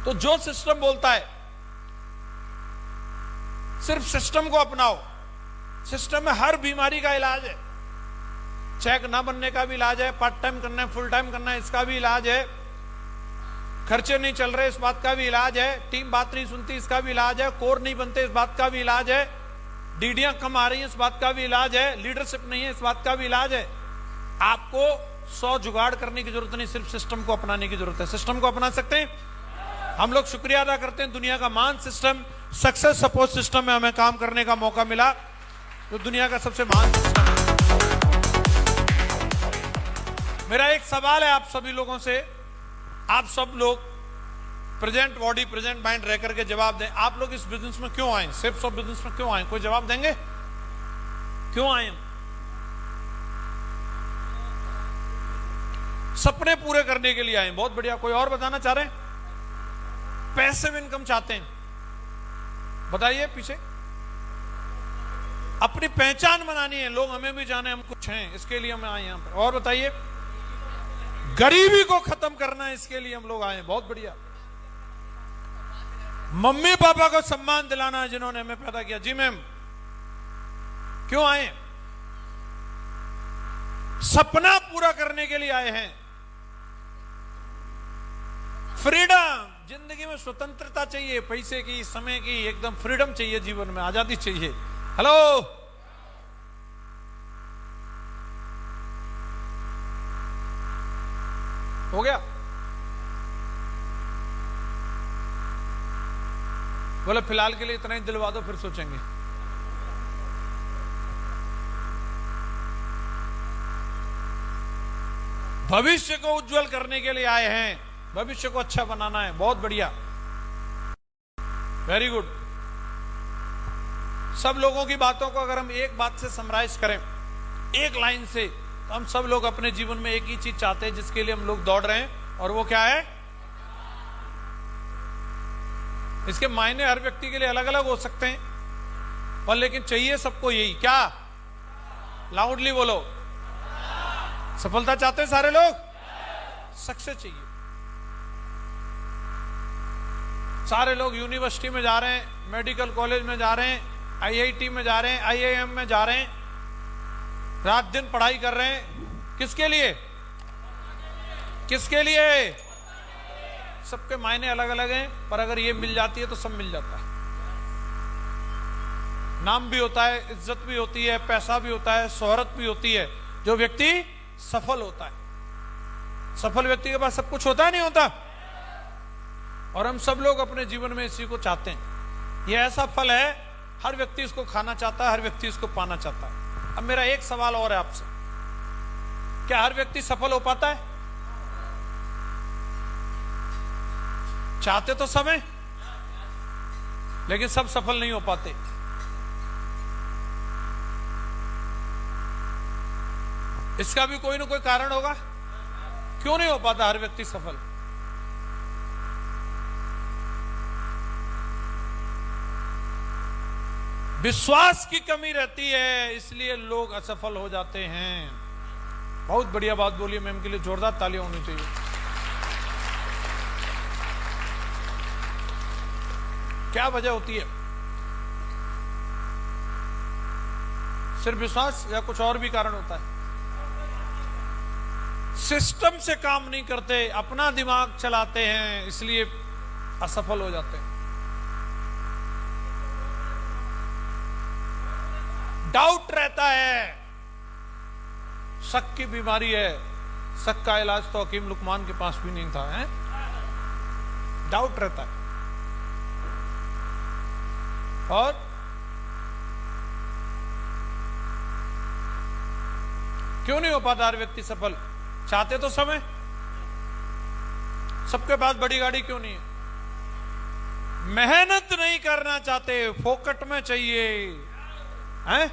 तो जो सिस्टम बोलता है सिर्फ सिस्टम को अपनाओ। सिस्टम में हर बीमारी का इलाज है। चेक ना बनने का भी इलाज है, पार्ट टाइम करना है, फुल टाइम करना है, इसका भी इलाज है। खर्चे नहीं चल रहे, इस बात का भी इलाज है। टीम बात नहीं सुनती, इसका भी इलाज है। कोर नहीं बनते, इस बात का भी इलाज है। डीडियां कम आ रही हैं, इस बात का भी इलाज है। लीडरशिप नहीं है, इस बात का भी इलाज है। आपको 100 जुगाड़ करने की जरूरत नहीं, सिर्फ सिस्टम को अपनाने की जरूरत है। सिस्टम को अपना सकते हैं। हम लोग शुक्रिया अदा करते हैं, दुनिया का महान सिस्टम, सक्सेस सपोर्ट सिस्टम में हमें काम करने का मौका मिला, जो दुनिया का सबसे महान सिस्टम है। मेरा एक सवाल है आप सभी लोगों से, आप सब लोग प्रेजेंट बॉडी प्रेजेंट माइंड रह करके जवाब दें। आप लोग इस बिजनेस में क्यों आए? सिर्फ सब बिजनेस में क्यों आए? कोई जवाब देंगे? क्यों आए? सपने पूरे करने के लिए आए। बहुत बढ़िया। कोई और बताना चाह रहे हैं? पैसिव इनकम चाहते हैं? बताइए पीछे। अपनी पहचान बनानी है, लोग हमें भी जाने हम कुछ हैं, इसके लिए हम आए यहां पर। और बताइए। गरीबी को खत्म करना है, इसके लिए हम लोग आए। बहुत बढ़िया। मम्मी पापा को सम्मान दिलाना है जिन्होंने हमें पैदा किया। जी मैम, क्यों आए? सपना पूरा करने के लिए आए हैं। फ्रीडम, जिंदगी में स्वतंत्रता चाहिए, पैसे की, समय की, एकदम फ्रीडम चाहिए, जीवन में आजादी चाहिए। हेलो, हो गया? बोले फिलहाल के लिए इतना ही दिलवा दो, फिर सोचेंगे। भविष्य को उज्जवल करने के लिए आए हैं, भविष्य को अच्छा बनाना है। बहुत बढ़िया, वेरी गुड। सब लोगों की बातों को अगर हम एक बात से समराइज करें, एक लाइन से, तो हम सब लोग अपने जीवन में एक ही चीज चाहते हैं जिसके लिए हम लोग दौड़ रहे हैं, और वो क्या है? इसके मायने हर व्यक्ति के लिए अलग अलग हो सकते हैं, पर लेकिन चाहिए सबको यही। क्या? लाउडली बोलो। सफलता चाहते हैं सारे लोग? सक्सेस चाहिए। सारे लोग यूनिवर्सिटी में जा रहे हैं, मेडिकल कॉलेज में जा रहे हैं, आईआईटी में जा रहे हैं, आईआईएम में जा रहे हैं, रात दिन पढ़ाई कर रहे हैं। किसके लिए? किसके लिए? सबके मायने अलग अलग हैं, पर अगर ये मिल जाती है तो सब मिल जाता है। नाम भी होता है, इज्जत भी होती है, पैसा भी होता है, शोहरत भी होती है। जो व्यक्ति सफल होता है, सफल व्यक्ति के पास सब कुछ होता है, नहीं होता? और हम सब लोग अपने जीवन में इसी को चाहते हैं। यह ऐसा फल है, हर व्यक्ति इसको खाना चाहता है, हर व्यक्ति इसको पाना चाहता है। अब मेरा एक सवाल और है आपसे, क्या हर व्यक्ति सफल हो पाता है? चाहते तो सब हैं, लेकिन सब सफल नहीं हो पाते। इसका भी कोई ना कोई कारण होगा, क्यों नहीं हो पाता हर व्यक्ति सफल? विश्वास की कमी रहती है, इसलिए लोग असफल हो जाते हैं। बहुत बढ़िया बात बोली मैम, के लिए जोरदार तालियां होनी चाहिए। क्या वजह होती है? सिर्फ विश्वास या कुछ और भी कारण होता है? सिस्टम से काम नहीं करते, अपना दिमाग चलाते हैं, इसलिए असफल हो जाते हैं। डाउट रहता है, शक की बीमारी है। शक का इलाज तो हकीम लुकमान के पास भी नहीं था, है? डाउट रहता है। और क्यों नहीं हो पाता हर व्यक्ति सफल? चाहते तो सब हैं, सबके पास बड़ी गाड़ी क्यों नहीं है? मेहनत नहीं करना चाहते, फोकट में चाहिए, हैं?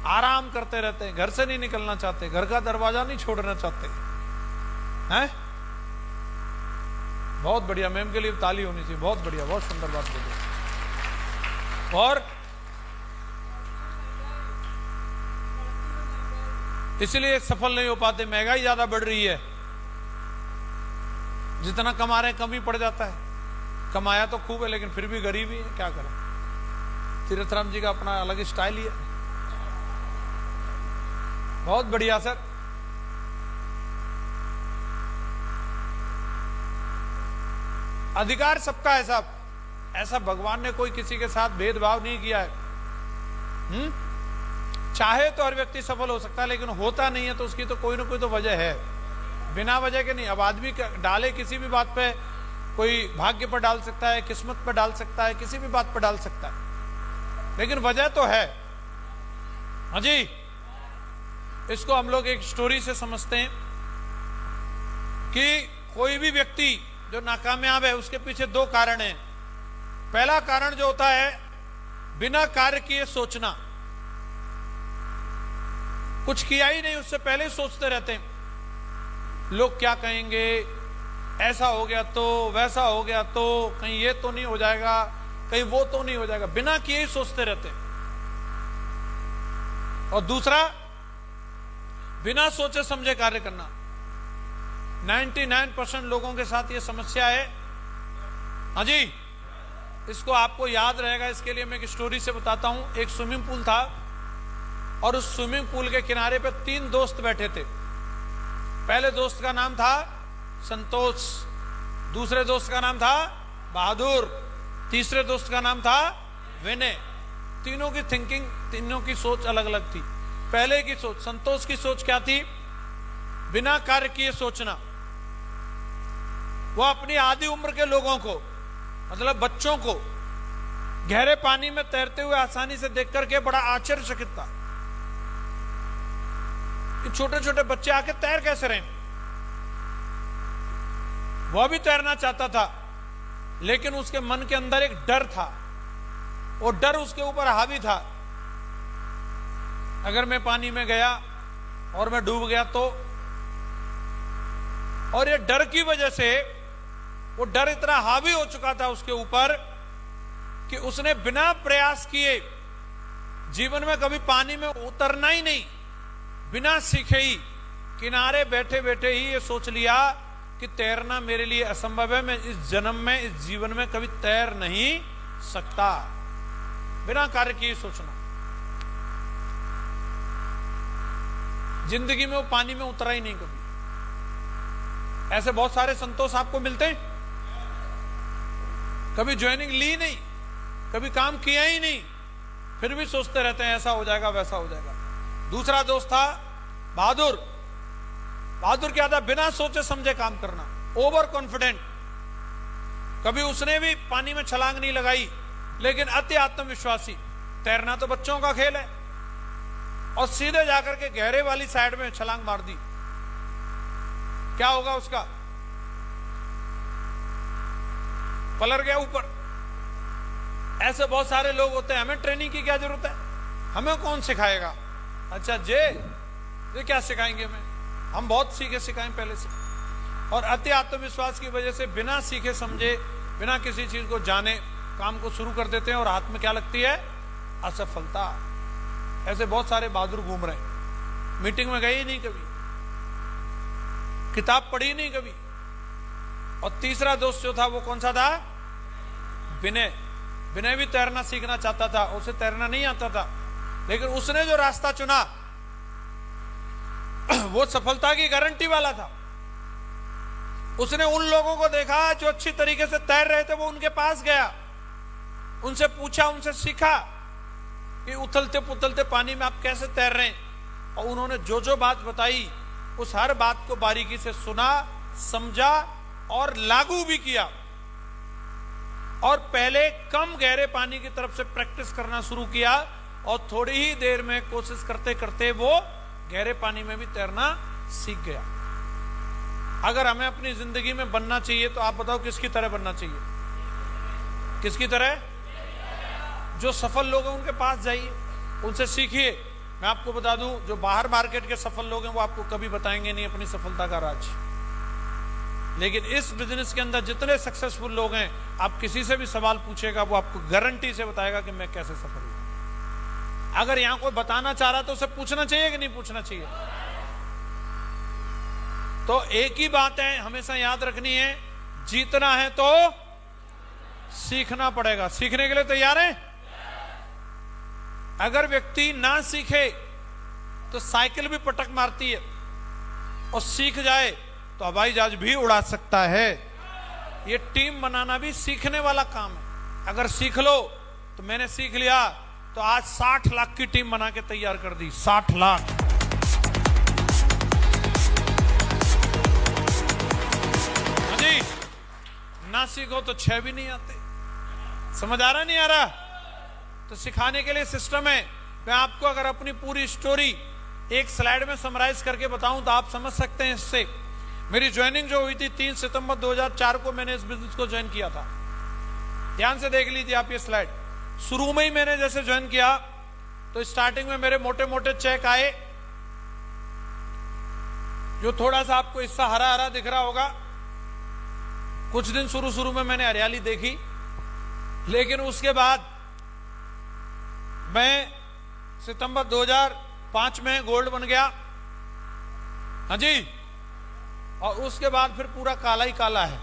आराम करते रहते हैं, घर से नहीं निकलना चाहते, घर का दरवाजा नहीं छोड़ना चाहते, हैं? बहुत बढ़िया, मैम के लिए ताली होनी चाहिए। बहुत बढ़िया, बहुत सुंदर बात बोली। और इसलिए सफल नहीं हो पाते, महंगाई ज्यादा बढ़ रही है, जितना कमा रहे हैं कम ही पड़ जाता है। कमाया तो खूब है लेकिन फिर भी गरीब ही है, क्या करें। तीर्थराम जी का अपना अलग स्टाइल ही है। बहुत बढ़िया सर। अधिकार सबका है साहब, ऐसा भगवान ने कोई किसी के साथ भेदभाव नहीं किया है। चाहे तो हर व्यक्ति सफल हो सकता है, लेकिन होता नहीं है तो उसकी तो कोई ना कोई तो वजह है, बिना वजह के नहीं। अब आदमी डाले किसी भी बात पे, कोई भाग्य पर डाल सकता है, किस्मत पर डाल सकता है, किसी भी बात पर डाल सकता है, लेकिन वजह तो है। हाँ जी, इसको हम लोग एक स्टोरी से समझते हैं कि कोई भी व्यक्ति जो नाकामयाब है उसके पीछे दो कारण हैं। पहला कारण जो होता है बिना कार्य किए सोचना, कुछ किया ही नहीं उससे पहले ही सोचते रहते हैं, लोग क्या कहेंगे, ऐसा हो गया तो, वैसा हो गया तो, कहीं ये तो नहीं हो जाएगा, कहीं वो तो नहीं हो जाएगा, बिना किए ही सोचते रहते हैं। और दूसरा, बिना सोचे समझे कार्य करना। 99% लोगों के साथ ये समस्या है। हाँ जी, इसको आपको याद रहेगा, इसके लिए मैं एक स्टोरी से बताता हूं। एक स्विमिंग पूल था और उस स्विमिंग पूल के किनारे पे 3 दोस्त बैठे थे। पहले दोस्त का नाम था संतोष, दूसरे दोस्त का नाम था बहादुर, तीसरे दोस्त का नाम था विनय। तीनों की थिंकिंग, तीनों की सोच अलग अलग थी। पहले की सोच, संतोष की सोच क्या थी? बिना कार्य किए सोचना। वो अपनी आधी उम्र के लोगों को, मतलब बच्चों को, गहरे पानी में तैरते हुए आसानी से देख करके बड़ा आश्चर्यचकित था कि छोटे छोटे बच्चे आके तैर कैसे रहे। वह भी तैरना चाहता था, लेकिन उसके मन के अंदर एक डर था, वो डर उसके ऊपर हावी था। अगर मैं पानी में गया और मैं डूब गया तो, और ये डर की वजह से, वो डर इतना हावी हो चुका था उसके ऊपर कि उसने बिना प्रयास किए, जीवन में कभी पानी में उतरना ही नहीं, बिना सीखे ही किनारे बैठे बैठे ही ये सोच लिया कि तैरना मेरे लिए असंभव है, मैं इस जन्म में, इस जीवन में कभी तैर नहीं सकता। बिना कार्य किए सोचना। जिंदगी में वो पानी में उतरा ही नहीं कभी। ऐसे बहुत सारे संतोष आपको मिलते हैं, कभी ज्वाइनिंग ली नहीं, कभी काम किया ही नहीं, फिर भी सोचते रहते हैं ऐसा हो जाएगा, वैसा हो जाएगा। दूसरा दोस्त था बहादुर। बहादुर क्या था? बिना सोचे समझे काम करना, ओवर कॉन्फिडेंट। कभी उसने भी पानी में छलांग नहीं लगाई, लेकिन अति आत्मविश्वासी। तैरना तो बच्चों का खेल है, और सीधे जाकर के गहरे वाली साइड में छलांग मार दी। क्या होगा उसका? पलट गया ऊपर। ऐसे बहुत सारे लोग होते हैं। हमें ट्रेनिंग की क्या जरूरत है? हमें कौन सिखाएगा? अच्छा ये क्या सिखाएंगे हमें? हम बहुत सीखे सिखाएं पहले से। और अति आत्मविश्वास की वजह से बिना सीखे समझे, बिना किसी चीज को जाने काम को शुरू कर देते हैं, और हाथ में क्या लगती है? असफलता। ऐसे बहुत सारे बहादुर घूम रहे हैं। मीटिंग में गए ही नहीं कभी, किताब पढ़ी नहीं कभी। और तीसरा दोस्त जो था वो कौन सा था? विनय। विनय भी तैरना सीखना चाहता था, उसे तैरना नहीं आता था, लेकिन उसने जो रास्ता चुना वो सफलता की गारंटी वाला था। उसने उन लोगों को देखा जो अच्छी तरीके से तैर रहे थे, वो उनके पास गया, उनसे पूछा, उनसे सीखा कि उथलते पुथलते पानी में आप कैसे तैर रहे हैं। और उन्होंने जो जो बात बताई, उस हर बात को बारीकी से सुना, समझा और लागू भी किया। और पहले कम गहरे पानी की तरफ से प्रैक्टिस करना शुरू किया, और थोड़ी ही देर में कोशिश करते करते वो गहरे पानी में भी तैरना सीख गया। अगर हमें अपनी जिंदगी में बनना चाहिए तो आप बताओ किसकी तरह बनना चाहिए? किसकी तरह? जो सफल लोग हैं उनके पास जाइए, उनसे सीखिए। मैं आपको बता दूं, जो बाहर मार्केट के सफल लोग हैं वो आपको कभी बताएंगे नहीं अपनी सफलता का राज, लेकिन इस बिजनेस के अंदर जितने सक्सेसफुल लोग हैं, आप किसी से भी सवाल पूछेगा, वो आपको गारंटी से बताएगा कि मैं कैसे सफल हूं। अगर यहां कोई बताना चाह रहा तो उसे पूछना चाहिए कि नहीं पूछना चाहिए? तो एक ही बात है हमेशा याद रखनी है जीतना है तो सीखना पड़ेगा। सीखने के लिए तैयार हैं? अगर व्यक्ति ना सीखे तो साइकिल भी पटक मारती है, और सीख जाए तो हवाई जहाज भी उड़ा सकता है। ये टीम बनाना भी सीखने वाला काम है। अगर सीख लो तो मैंने सीख लिया तो आज 60 लाख की टीम बना के तैयार कर दी। 60 लाख। हाँ जी, ना सीखो तो 6 भी नहीं आते। समझ आ रहा नहीं आ रहा? तो सिखाने के लिए सिस्टम है। मैं आपको अगर अपनी पूरी स्टोरी एक स्लाइड में समराइज करके बताऊं तो आप समझ सकते हैं इससे। मेरी ज्वाइनिंग जो हुई थी 3 सितंबर 2004 को मैंने इस बिजनेस को ज्वाइन किया था। ध्यान से देख लीजिए आप ये स्लाइड। शुरू में ही मैंने जैसे ज्वाइन किया तो स्टार्टिंग में मेरे मोटे मोटे चेक आए, जो थोड़ा सा आपको हिस्सा हरा हरा दिख रहा होगा। कुछ दिन शुरू में मैंने हरियाली देखी, लेकिन उसके बाद मैं सितंबर 2005 में गोल्ड बन गया। हाँ जी, और उसके बाद फिर पूरा काला ही काला है।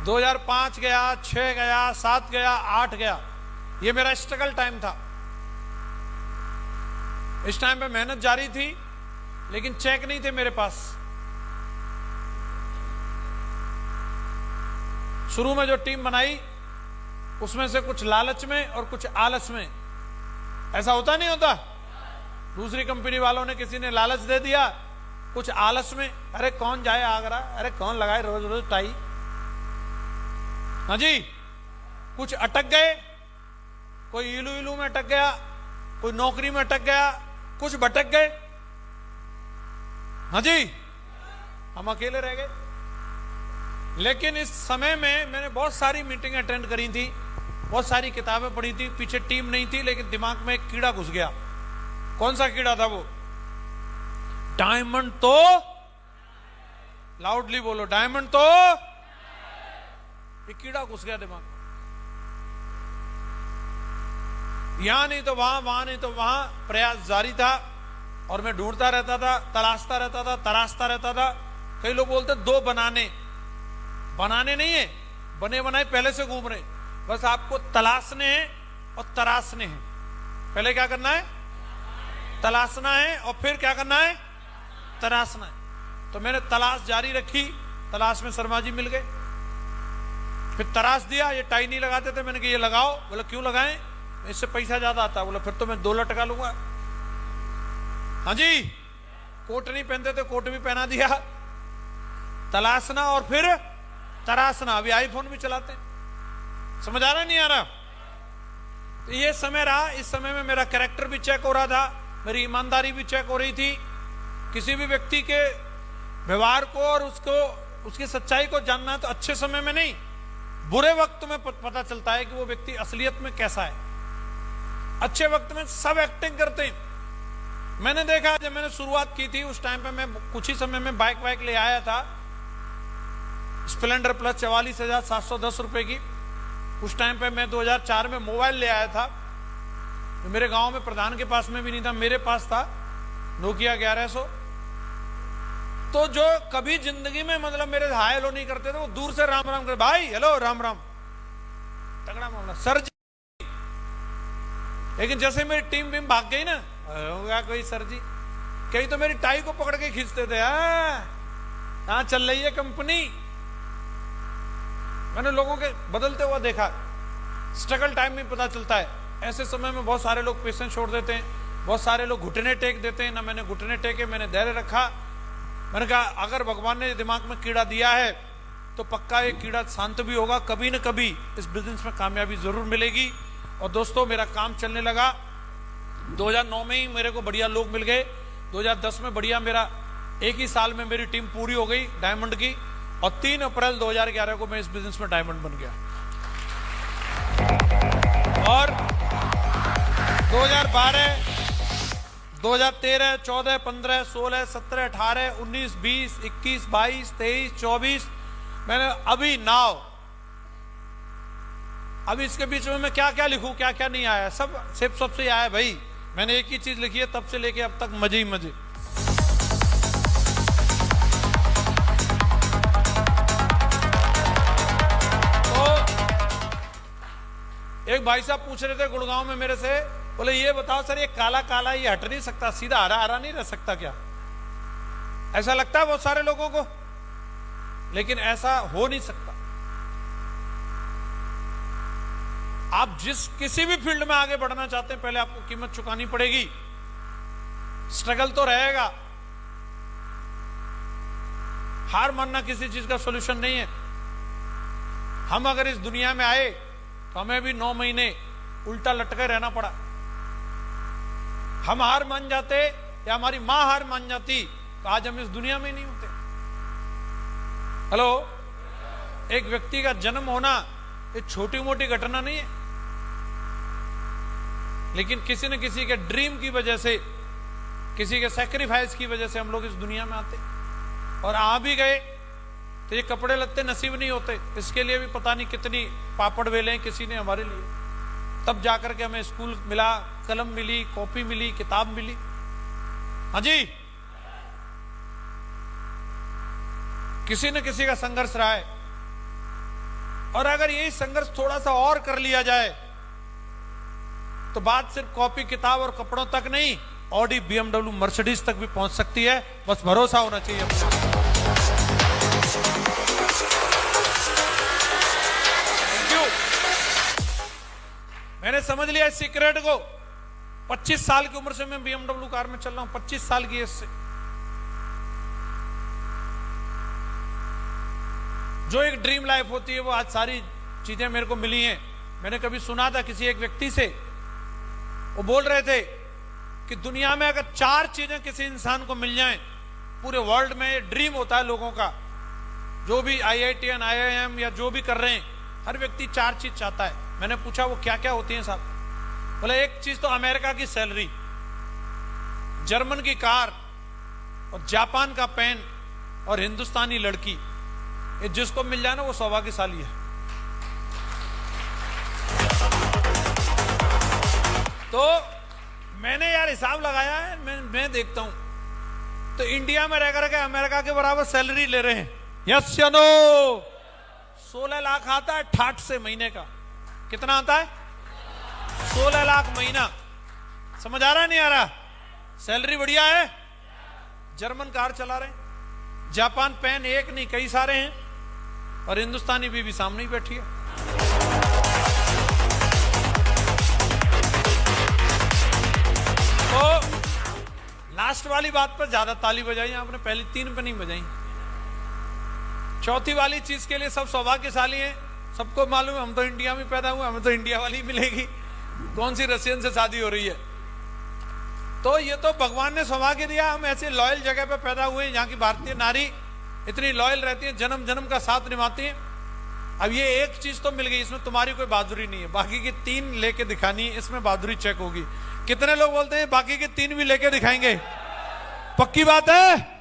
2005 गया, 6 गया, 7 गया, 8 गया। ये मेरा स्ट्रगल टाइम था। इस टाइम पे मेहनत जारी थी, लेकिन चेक नहीं थे मेरे पास। शुरू में जो टीम बनाई उसमें से कुछ लालच में और कुछ आलस में। ऐसा होता नहीं होता? दूसरी कंपनी वालों ने, किसी ने लालच दे दिया, कुछ आलस में, अरे कौन जाए आगरा, अरे कौन लगाए रोज रोज टाई। हाँ जी, कुछ अटक गए, कोई इलू इलू में अटक गया, कोई नौकरी में अटक गया, कुछ भटक गए। हाँ जी, हम अकेले रह गए। लेकिन इस समय में मैंने बहुत सारी मीटिंग अटेंड करी थी, बहुत सारी किताबें पढ़ी थी। पीछे टीम नहीं थी, लेकिन दिमाग में एक कीड़ा घुस गया। कौन सा कीड़ा था वो? डायमंड तो, लाउडली बोलो, डायमंड तो। ये कीड़ा घुस गया दिमाग में। यहां नहीं तो वहां, वहां नहीं तो वहां, प्रयास जारी था। और मैं ढूंढता रहता था, तलाशता रहता था, तराशता रहता था। कई लोग बोलते 2 बनाने, बनाने नहीं है, बने बनाए पहले से घूम रहे। बस आपको तलाशने हैं और तराशने हैं। पहले क्या करना है? तलाशना है, और फिर क्या करना है? तराशना है। तो मैंने तलाश जारी रखी। तलाश में शर्मा जी मिल गए। फिर तराश दिया, ये टाई नहीं लगाते थे, मैंने कहा ये लगाओ। बोला क्यों लगाएं? इससे पैसा ज्यादा आता। बोला फिर तो मैं 2 लटका लूंगा। हाँ जी, कोट नहीं पहनते थे, कोट भी पहना दिया। तलाशना और फिर तराशना। अभी आईफोन भी चलाते हैं। समझ आ रहा नहीं आ रहा? तो ये समय रहा। इस समय में मेरा कैरेक्टर भी चेक हो रहा था, मेरी ईमानदारी भी चेक हो रही थी। किसी भी व्यक्ति के व्यवहार को और उसकी सच्चाई को जानना तो अच्छे समय में नहीं, बुरे वक्त में पता चलता है कि वो व्यक्ति असलियत में कैसा है। अच्छे वक्त में सब एक्टिंग करते हैं। मैंने देखा, जब मैंने शुरुआत की थी उस टाइम पे मैं कुछ ही समय में बाइक ले आया था, स्प्लेंडर प्लस 44,710 रुपए की। उस टाइम पे मैं 2004 में मोबाइल ले आया था। मेरे गांव में प्रधान के पास में भी नहीं था, मेरे पास था नोकिया 1100। तो जो कभी जिंदगी में मतलब मेरे हाय हेलो नहीं करते थे, वो दूर से राम राम कर, भाई हेलो राम राम, तगड़ा मामला सर जी। लेकिन जैसे मेरी टीम भी भाग गई ना, होगा कोई सर जी, कहीं तो मेरी टाई को पकड़ के खींचते थे। कहां चल रही है कंपनी? मैंने लोगों के बदलते हुआ देखा। स्ट्रगल टाइम में पता चलता है। ऐसे समय में बहुत सारे लोग पेशेंस छोड़ देते हैं, बहुत सारे लोग घुटने टेक देते हैं। ना मैंने घुटने टेके, मैंने धैर्य रखा। मैंने कहा अगर भगवान ने दिमाग में कीड़ा दिया है तो पक्का ये कीड़ा शांत भी होगा। कभी न कभी इस बिजनेस में कामयाबी जरूर मिलेगी। और दोस्तों, मेरा काम चलने लगा। 2009 में ही मेरे को बढ़िया लोग मिल गए। 2010 में बढ़िया, मेरा एक ही साल में मेरी टीम पूरी हो गई डायमंड की। और 3 अप्रैल 2011 को मैं इस बिजनेस में डायमंड बन गया। और 2012, 2013, 14, 15, 16, 17, 18, 19, 20, 21, 22, 23, 24, मैंने अभी नाव, अभी इसके बीच में मैं क्या क्या लिखूं, क्या क्या नहीं आया, सब सबसे आया भाई। मैंने एक ही चीज लिखी है, तब से लेके अब तक मजे ही मजे। एक भाई साहब पूछ रहे थे गुड़गांव में मेरे से, बोले ये बताओ सर, ये काला काला ये हट नहीं सकता, सीधा हरा हरा नहीं रह सकता क्या? ऐसा लगता है बहुत सारे लोगों को, लेकिन ऐसा हो नहीं सकता। आप किसी भी फील्ड में आगे बढ़ना चाहते हैं, पहले आपको कीमत चुकानी पड़ेगी, स्ट्रगल तो रहेगा। हार मानना किसी चीज का सॉल्यूशन नहीं है। हम अगर इस दुनिया में आए तो हमें भी 9 महीने उल्टा लटके रहना पड़ा। हम हार मान जाते या हमारी मां हार मान जाती तो आज हम इस दुनिया में नहीं होते। हेलो, एक व्यक्ति का जन्म होना एक छोटी मोटी घटना नहीं है, लेकिन किसी न किसी के ड्रीम की वजह से, किसी के सैक्रिफाइस की वजह से हम लोग इस दुनिया में आते, और आ भी गए तो ये कपड़े लत्ते नसीब नहीं होते। इसके लिए भी पता नहीं कितनी पापड़ वेले किसी ने हमारे लिए, तब जाकर के हमें स्कूल मिला, कलम मिली, कॉपी मिली, किताब मिली। हाँ जी, किसी न किसी का संघर्ष रहा है। और अगर यही संघर्ष थोड़ा सा और कर लिया जाए तो बात सिर्फ कॉपी किताब और कपड़ों तक नहीं, ऑडी, बीएमडब्ल्यू, मर्सिडीज तक भी पहुंच सकती है। बस भरोसा होना चाहिए अपने। Thank you. मैंने समझ लिया इस सीक्रेट को। 25 साल की उम्र से मैं बीएमडब्ल्यू कार में चल रहा हूं, 25 साल की एज से। जो एक ड्रीम लाइफ होती है वो आज सारी चीजें मेरे को मिली हैं। मैंने कभी सुना था किसी एक व्यक्ति से, वो बोल रहे थे कि दुनिया में अगर 4 चीजें किसी इंसान को मिल जाएं, पूरे वर्ल्ड में ड्रीम होता है लोगों का, जो भी IITian, IIM या जो भी कर रहे हैं, हर व्यक्ति 4 चीज चाहता है। मैंने पूछा वो क्या क्या होती हैं साहब? बोले एक चीज तो अमेरिका की सैलरी, जर्मन की कार, और जापान का पेन, और हिंदुस्तानी लड़की। ये जिसको मिल जाए ना वो सौभाग्यशाली है। तो मैंने यार हिसाब लगाया है, मैं देखता हूं तो इंडिया में रह करके अमेरिका के बराबर सैलरी ले रहे हैं। यस या नो? 16 लाख आता है ठाट से महीने का। कितना आता है? 16 लाख महीना। समझ आ रहा नहीं आ रहा? सैलरी बढ़िया है। जर्मन कार चला रहे हैं, जापान पेन एक नहीं कई सारे हैं, और हिंदुस्तानी बीवी सामने ही बैठी है। तो लास्ट वाली बात पर ज्यादा ताली बजाई आपने, पहली 3 पे नहीं बजाई। चौथी वाली चीज के लिए सब सौभाग्यशाली हैं। सबको मालूम है हम तो इंडिया में पैदा हुए, हमें तो इंडिया वाली मिलेगी। कौन सी रशियन से शादी हो रही है? तो ये तो भगवान ने सौभाग्य दिया, हम ऐसे लॉयल जगह पे पैदा हुए जहां की भारतीय नारी इतनी लॉयल रहती है, जन्म जन्म का साथ निभाती है। अब ये एक चीज तो मिल गई, इसमें तुम्हारी कोई बहादुरी नहीं है, बाकी की 3 लेके दिखानी है, इसमें बहादुरी चेक होगी। कितने लोग बोलते हैं बाकी के 3 भी लेके दिखाएंगे? पक्की बात है?